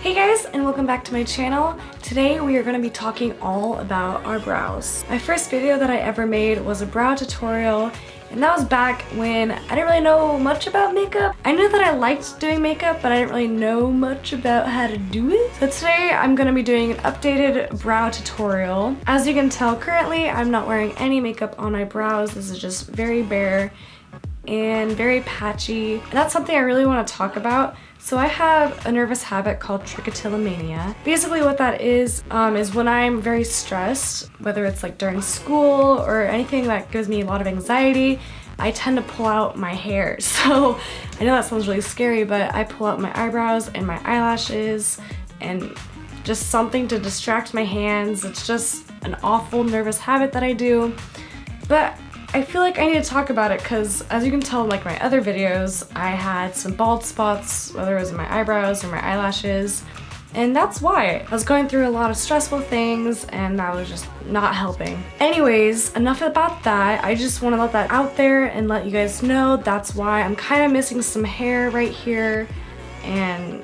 Hey guys, and welcome back to my channel. Today we are going to be talking all about our brows. My first video that I ever made was a brow tutorial, and that was back when I didn't really know much about makeup. I knew that I liked doing makeup, but I didn't really know much about how to do it. So today I'm going to be doing an updated brow tutorial. As you can tell, currently I'm not wearing any makeup on my brows. This is just very bare and very patchy, and that's something I really want to talk about. So I have a nervous habit called trichotillomania. Basically what that is when I'm very stressed, whether it's like during school or anything that gives me a lot of anxiety, I tend to pull out my hair. So I know that sounds really scary, but I pull out my eyebrows and my eyelashes and just something to distract my hands. It's just an awful nervous habit that I do. But I feel like I need to talk about it because, as you can tell in like my other videos, I had some bald spots, whether it was in my eyebrows or my eyelashes, and that's why. I was going through a lot of stressful things and that was just not helping. Anyways, enough about that. I just want to let that out there and let you guys know that's why I'm kind of missing some hair right here, and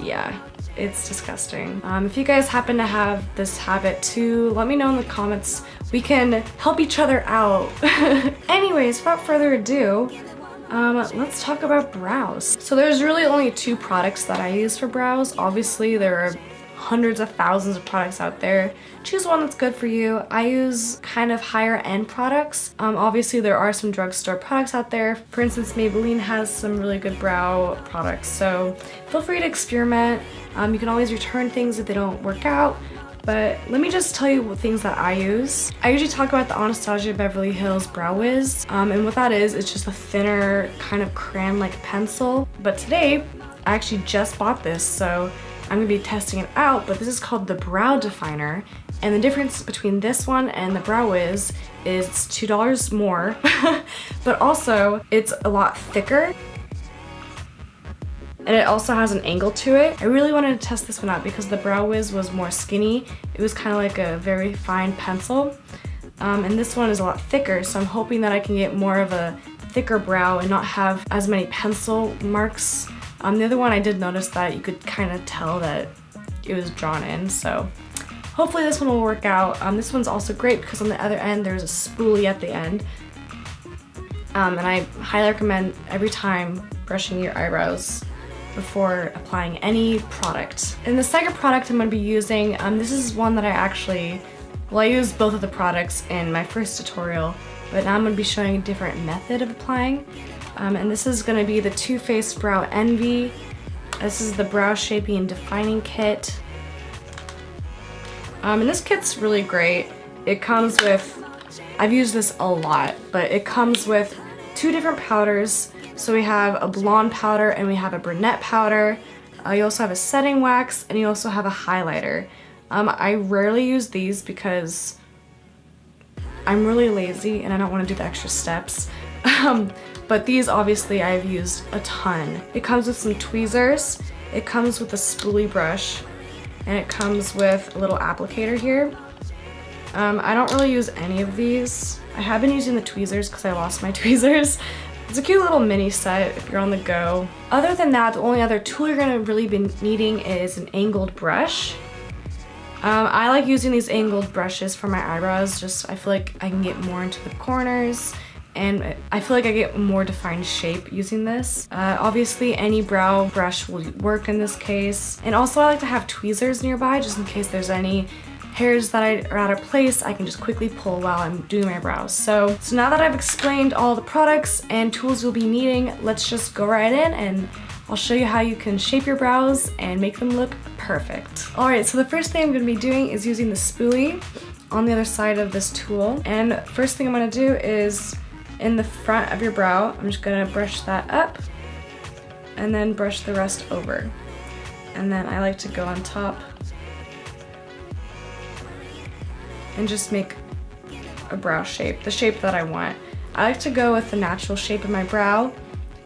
yeah. It's disgusting. If you guys happen to have this habit too, let me know in the comments. We can help each other out. Anyways, without further ado, let's talk about brows. So there's really only two products that I use for brows. Obviously, there are hundreds of thousands of products out there. Choose one that's good for you. I use kind of higher end products. Obviously there are some drugstore products out there. For instance, Maybelline has some really good brow products, so feel free to experiment. You can always return things if they don't work out, but let me just tell you what things that I use. I usually talk about the Anastasia Beverly Hills Brow Wiz, and what that is, it's just a thinner kind of crayon-like pencil. But today, I actually just bought this, so I'm gonna be testing it out, but this is called the Brow Definer, and the difference between this one and the Brow Wiz is it's $2 more, but also it's a lot thicker, and it also has an angle to it. I really wanted to test this one out because the Brow Wiz was more skinny. It was kind of like a very fine pencil, and this one is a lot thicker, so I'm hoping that I can get more of a thicker brow and not have as many pencil marks. The other one, I did notice that you could kind of tell that it was drawn in, so hopefully this one will work out. This one's also great because on the other end there's a spoolie at the end, and I highly recommend every time brushing your eyebrows before applying any product. And the second product I'm going to be using, this is one that I used both of the products in my first tutorial, but now I'm going to be showing a different method of applying. And this is going to be the Too Faced Brow Envy. This is the Brow Shaping and Defining Kit. And this kit's really great. It comes with, I've used this a lot, but it comes with two different powders. So we have a blonde powder and we have a brunette powder. You also have a setting wax and you also have a highlighter. I rarely use these because I'm really lazy and I don't want to do the extra steps. But these obviously I've used a ton. It comes with some tweezers, it comes with a spoolie brush, and it comes with a little applicator here. I don't really use any of these. I have been using the tweezers because I lost my tweezers. It's a cute little mini set if you're on the go. Other than that, the only other tool you're gonna really be needing is an angled brush. I like using these angled brushes for my eyebrows, just I feel like I can get more into the corners, and I feel like I get more defined shape using this. Obviously any brow brush will work in this case. And also I like to have tweezers nearby just in case there's any hairs that are out of place, I can just quickly pull while I'm doing my brows. So now that I've explained all the products and tools you'll be needing, let's just go right in and I'll show you how you can shape your brows and make them look perfect. Alright, so the first thing I'm going to be doing is using the spoolie on the other side of this tool. And first thing I'm going to do is in the front of your brow, I'm just gonna brush that up and then brush the rest over. And then I like to go on top and just make a brow shape, the shape that I want. I like to go with the natural shape of my brow.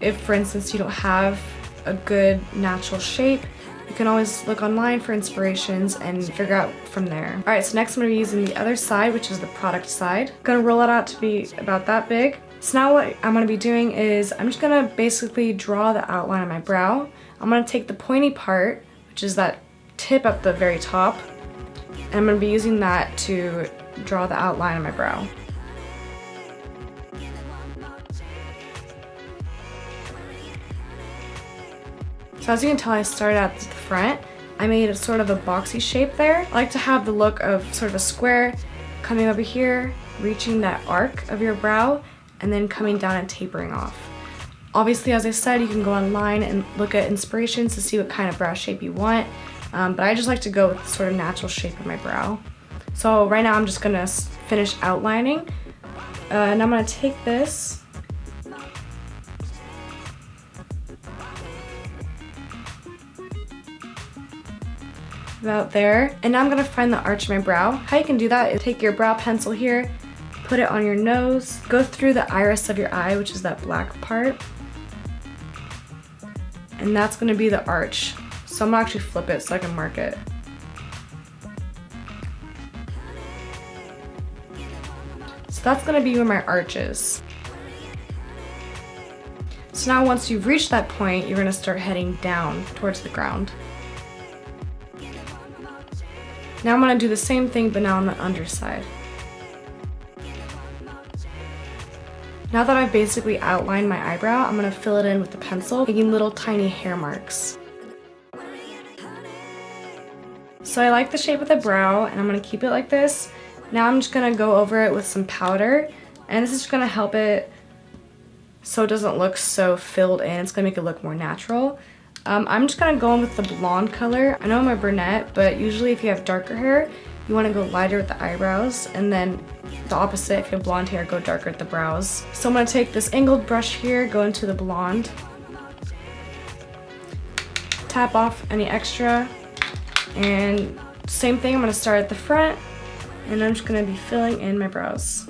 If, for instance, you don't have a good natural shape, you can always look online for inspirations and figure out from there. Alright, so next I'm going to be using the other side, which is the product side. I'm going to roll it out to be about that big. So now what I'm going to be doing is I'm just going to basically draw the outline of my brow. I'm going to take the pointy part, which is that tip at the very top. And I'm going to be using that to draw the outline of my brow. So as you can tell, I started at the front. I made a sort of a boxy shape there. I like to have the look of sort of a square coming over here, reaching that arc of your brow, and then coming down and tapering off. Obviously, as I said, you can go online and look at inspirations to see what kind of brow shape you want, but I just like to go with the sort of natural shape of my brow. So right now I'm just gonna finish outlining, and I'm gonna take this about there, and now I'm gonna find the arch of my brow. How you can do that is take your brow pencil here, put it on your nose, go through the iris of your eye, which is that black part, and that's gonna be the arch. So I'm gonna actually flip it so I can mark it. So that's gonna be where my arch is. So now once you've reached that point, you're gonna start heading down towards the ground. Now I'm gonna do the same thing, but now on the underside. Now that I've basically outlined my eyebrow, I'm gonna fill it in with the pencil, making little tiny hair marks. So I like the shape of the brow, and I'm gonna keep it like this. Now I'm just gonna go over it with some powder, and this is just gonna help it so it doesn't look so filled in. It's gonna make it look more natural. I'm just gonna go in with the blonde color. I know I'm a brunette, but usually if you have darker hair, you wanna go lighter with the eyebrows, and then the opposite, if you have blonde hair, go darker at the brows. So I'm gonna take this angled brush here, go into the blonde, tap off any extra, and same thing, I'm gonna start at the front, and I'm just gonna be filling in my brows.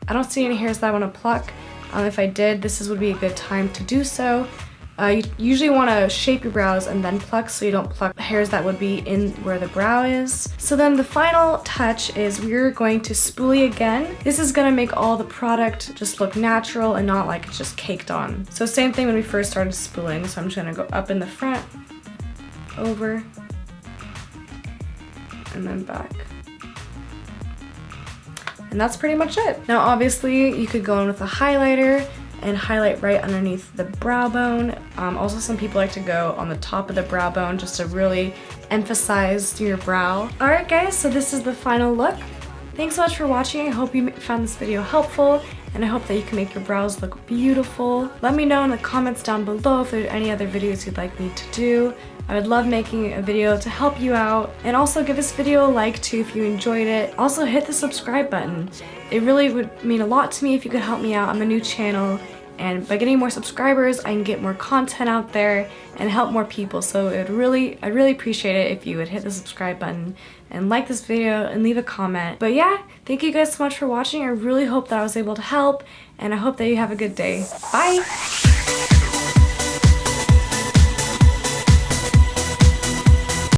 I don't see any hairs that I wanna pluck. If I did, this would be a good time to do so. You usually want to shape your brows and then pluck, so you don't pluck hairs that would be in where the brow is. So then the final touch is we're going to spoolie again. This is going to make all the product just look natural and not like it's just caked on. So same thing when we first started spooling. So I'm just going to go up in the front, over, and then back. And that's pretty much it. Now obviously you could go in with a highlighter and highlight right underneath the brow bone. Also some people like to go on the top of the brow bone just to really emphasize your brow. Alright guys, so this is the final look. Thanks so much for watching. I hope you found this video helpful, and I hope that you can make your brows look beautiful. Let me know in the comments down below if there are any other videos you'd like me to do. I would love making a video to help you out, and also give this video a like too if you enjoyed it. Also hit the subscribe button. It really would mean a lot to me if you could help me out. I'm a new channel, and by getting more subscribers I can get more content out there and help more people. So I'd really appreciate it if you would hit the subscribe button and like this video and leave a comment. But yeah, thank you guys so much for watching. I really hope that I was able to help, and I hope that you have a good day. Bye!